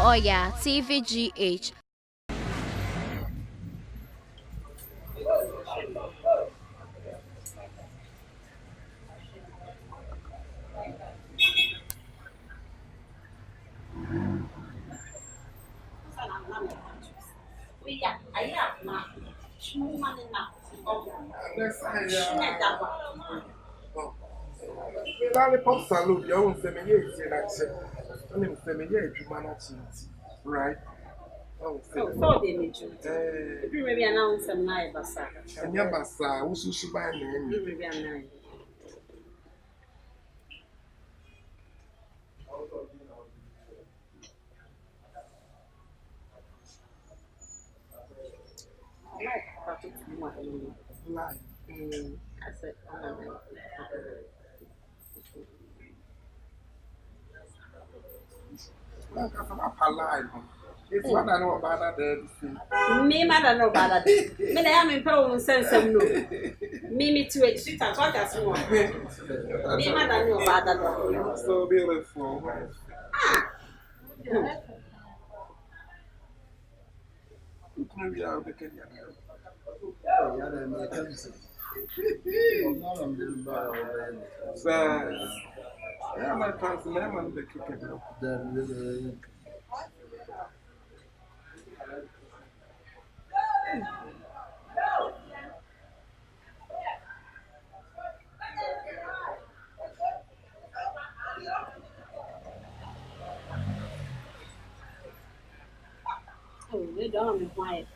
Oya TVGH. Lollipop salute, you won't say me, yes, I mean, say me, yes, right? Oh, so they need you. Maybe announce some night, Bassa. And your bassa, who should buy me? Maybe a night. Life. I said, it's what I know about that. me, mother, no bad. Me, I am in power sense of no. Me to it, sweet as what as one. Me, mother, no bad. So beautiful. Maybe I'll make it. Yeah, my cousin, I'm the kicker. Oh, you don't be quiet.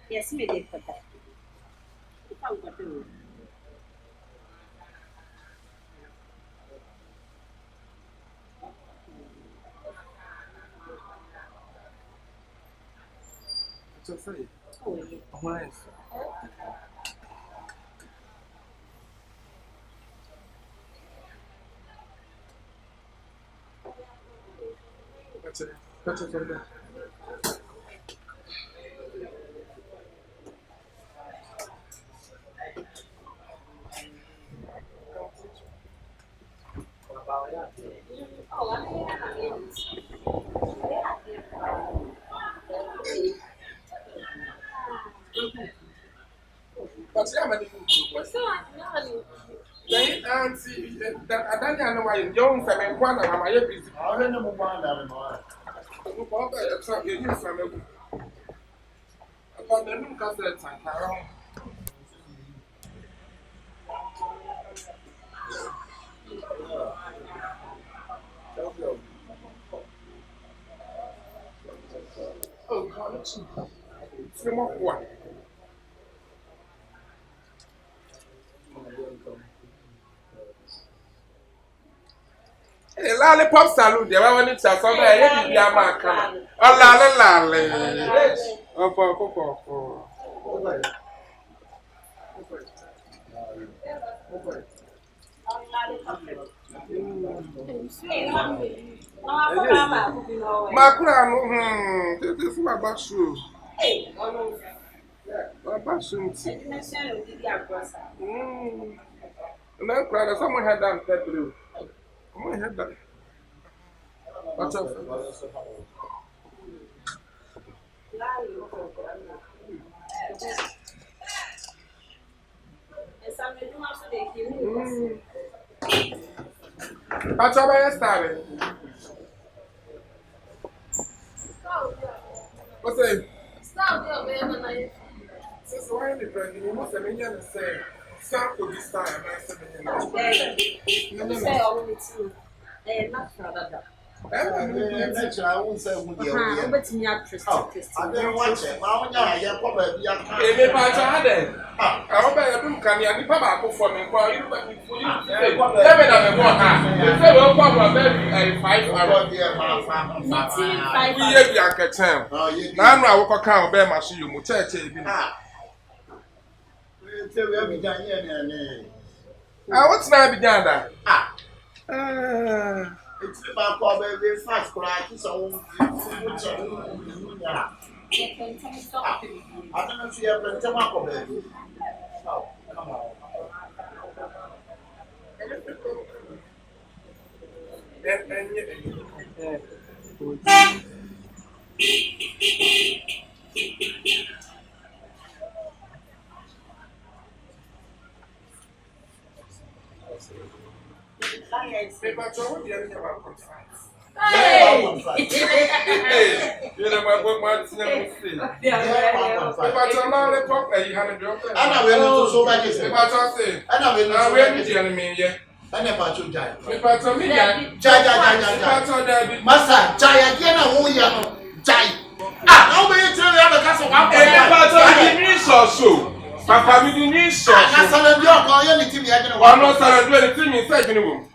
Yes, me did for that. Come for two. Just say, Oh, yeah. nice. That's it. That's it. Oh, I mean, But yeah, many then auntie, that I don't know why young seven one and I'm busy. I don't know why I'm you use some. But the new cassette and around. Oh, God, it's more one. Hey, lollipop salute, the one it's a song I hate the American. Oh, la. Oh, Macron, this is my bathroom. My bathroom. And then cried, someone had done that blue. Someone had that. What's up? What's up, I started. What's it? Stop there, man. Since why are you drinking? You must have been here to say, sample this time. I said, say all it too. Not for that. I won't say, But me actress. I don't watch it. I probably Ebe pacha ade. Àwọn bẹ̀rẹ̀ bí nǹkan ni a nípa baako fọ mi nkọ irú bẹ̀ mi fún yín. Lẹ́bẹ̀ náà mi bọ̀ ha. Efe mi ó kọ́ ọ̀bùrọ̀ bẹ́ẹ̀ bí 5 hours. Wíyé bi akẹ́kyẹ́m. N'anu àwòkọ́ ká àwọn bẹ́ẹ̀ ma ṣe yòmù kyẹ́ẹ̀kyẹ́ ebi nù. Àwọn tí náà bi dán da. It's about probably fast crack. It's all I don't know if you have a tomato, baby. Oh, come on. And Papa, we didn't so. I said, you're going to me. I'm not doing anything.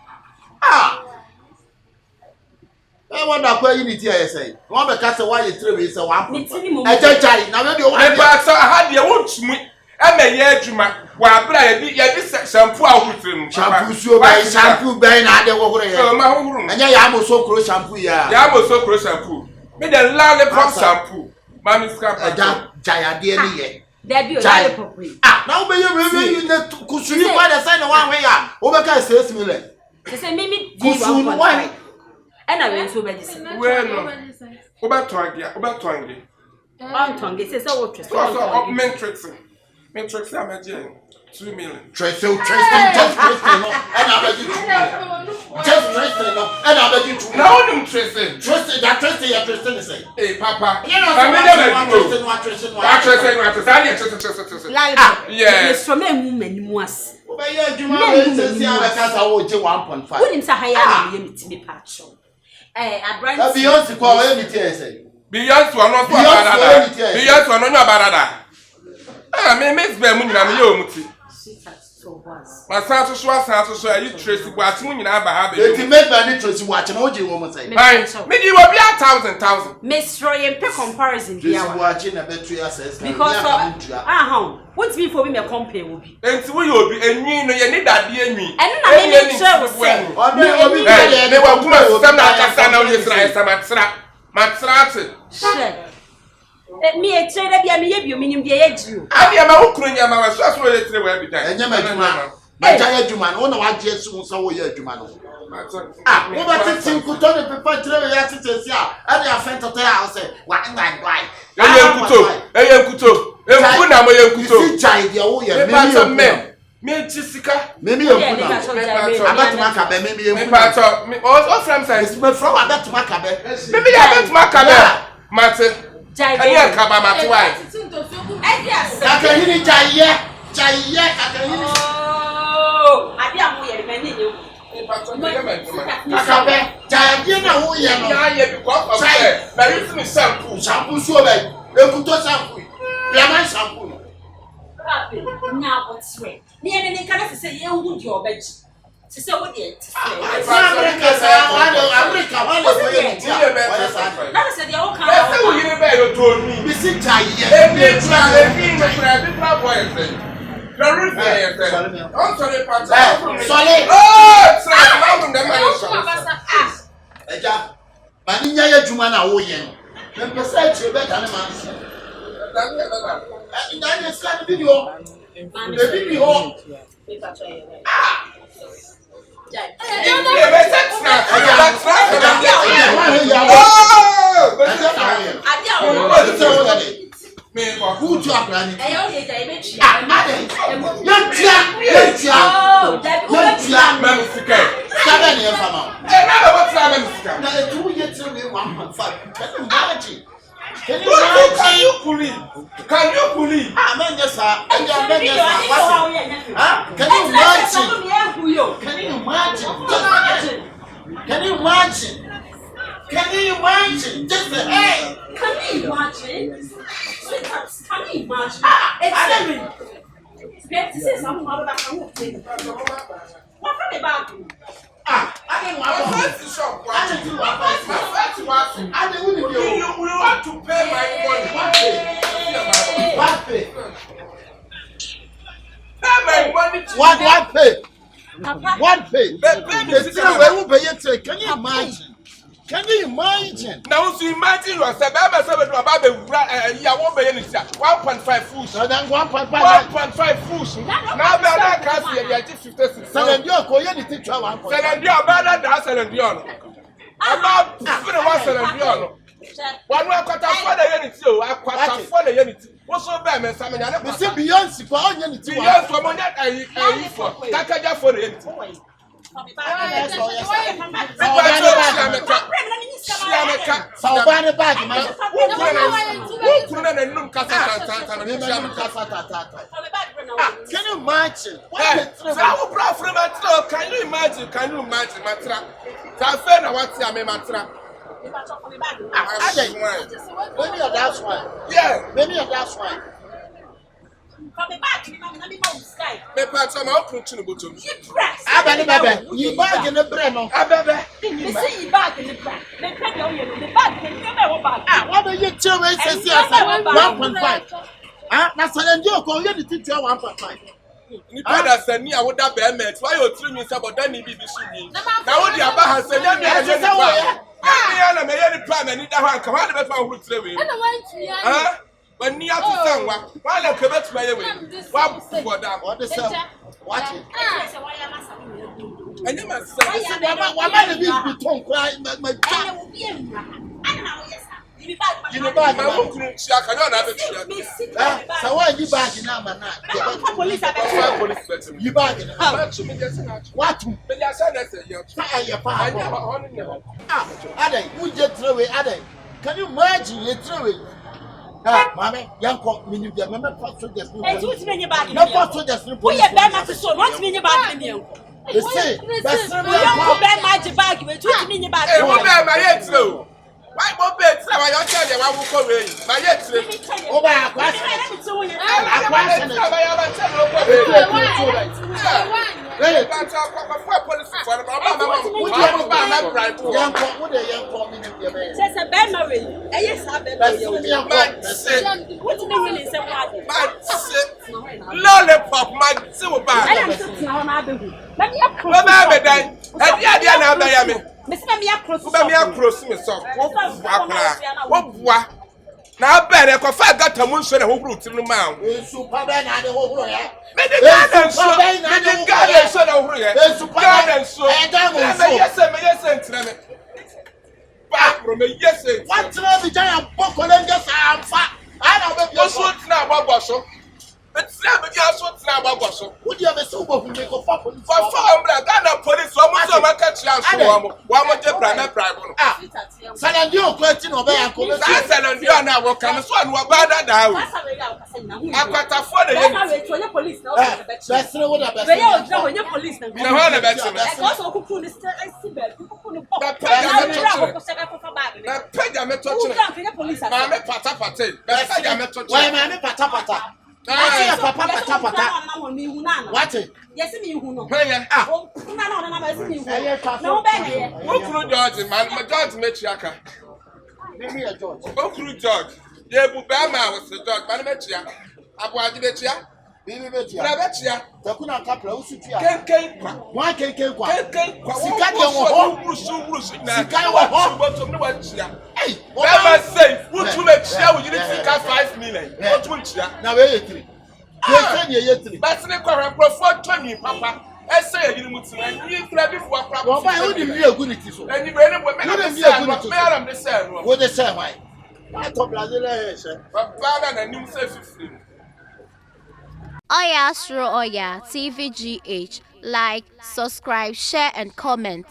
I want to play unity. I say, one because why you threw is a one. I tell now you want to have your own smith. I may yet to my while I did shampoo out with him. Shampoo, by now, they were my home room. And I am so close shampoo. Yeah, I was so close shampoo. Made a lollipop shampoo. Mammy's cap, giant dear. There be a lollipop. Now may you could you find a sign of 1 way up? Overcast 6 million. They say, Mimi, why? And I went to medicine. Well, about 20, about 20. On tongue, it says, oh, Matrix, I'm a Jane. 2 million. Just and I bet you just Tristan, and I bet you now I'm Tristan. Tristan, that Tristan is saying, hey, Papa, you know, yes, from a woman was. Wouldn't say I am to be patched. I brand Beyonce call anything. Beyonce, one Beyonce, one barada. Ah, me miss Bermuda, I'm young. My son to show you trace watching in our habit. If you make my interest watching, what you want to say? Maybe you will be 1,000. Miss Roy and pay comparison. Just watching a better assess because what's me for me a company will be. And so you will be a new, you need that dear me. And I mean, they were good. Some that can now use Matsrat. Me a trader be a me, meaning the edge you. I am a Ukrainian, I was just ready to wear it. And my giant Juman, one of our just so year Juman. Ah, what about it? You could turn the paper to the assistants, yeah, and your friend to tell us, what am I right? I am Kuto, me, Jessica, maybe you're about to Macabe, maybe you're all from science, but from about to Macabe, maybe I bet Macabe, Matter. I can't come my wife. I can hear Jaya. Oh, I can't hear many. Shampoo, so bad. You could touch shampoo. Lemon shampoo. Now, what's right? The enemy can't say you would your bed. To say what it is. America, that is the old kind of told me. We see Jaya. Who to apply? Can you believe? Can you believe? Can you imagine? Just the hey. Can you imagine? It's say something about that. What about you? I didn't we want to pay my money. What pay? Pay my money. What pay? What pay? Can you imagine? Can you imagine? Now, so imagine yourself. I'm about the 1.5 fools. So then 1.5 fools. Now, that can't see 56. Send your coyani teacher. Send your brother, that's a About finish one celebration. One more quarter for the unity, a quarter for the unity. What's so bad, man? Some Beyonce for all unity. Beyonce for money, I for Takaja for the unity. Can you imagine? Can you imagine, Matra? Tafena, what's your Matra? Maybe that's why. Yeah, maybe that's why. Me patch my open to the bottom. Abebe, you bag in the breno. Abebe, you see you bag in the bag. They pay the bag, and you never bag. What do you tell me? 1.5. That's an NGO call you to 1.5. You better send me a wood up bear. Why you treat me about that? Need to be seen. Now, what the Abba has said, let me have a million prime and need to have come out of my who's living. But near to someone, while I come to my way. What the hell? Watch it. And you must say, why did you don't cry? You know, bag, my uncle, she cannot have it. So why you back in our man? You back in what? But I said, Your father. Ade, we just throw it. Ade, can you imagine you throw it? Mammy, young cock, meaning the member for soldiers. And who's in your bag? No for soldiers. We are bad to so what's in your bag in you? They say, that's you don't bad my bag with 2 in your bag. It won't be my head through. Why won't be it? I don't tell you, I will come in. My head through. Oh, my question. Lollipop, my silver bag. Now, better go find that a moon should have root in the mouth. Super bad, I don't know. Garden son over here. Garden so. Yes, back from a yes. What's the giant book on just I don't know what's now about Bosso. But Sam, just what's now about Bosso. Would you have a super who make a fuck for Ghana police, so much catch you. One more private private. San Antonio question of San Antonio now will come as one were bad now. I got a phone. The police now. That's what they are when your police now. No one about you. Also, who could what? Yes, me who know. No, George, man, my George Metriaka. Give me a George. Oh, George. Yeah, Bubama was the George, Manametia. Abuajinetia. Bibetia. The Kuna Capra, who should Why can't you? Hey, what I say, would you make share with you 5 million? What would you? Now, 83. That's the current profile 20, Papa. I say you must you grab before a problem. Why would you be a good issue? And you very well, I'm the same. What the same way? I thought Brazil, but Father and new self. Oya Astro Oya TVGH. Like, subscribe, share, and comment.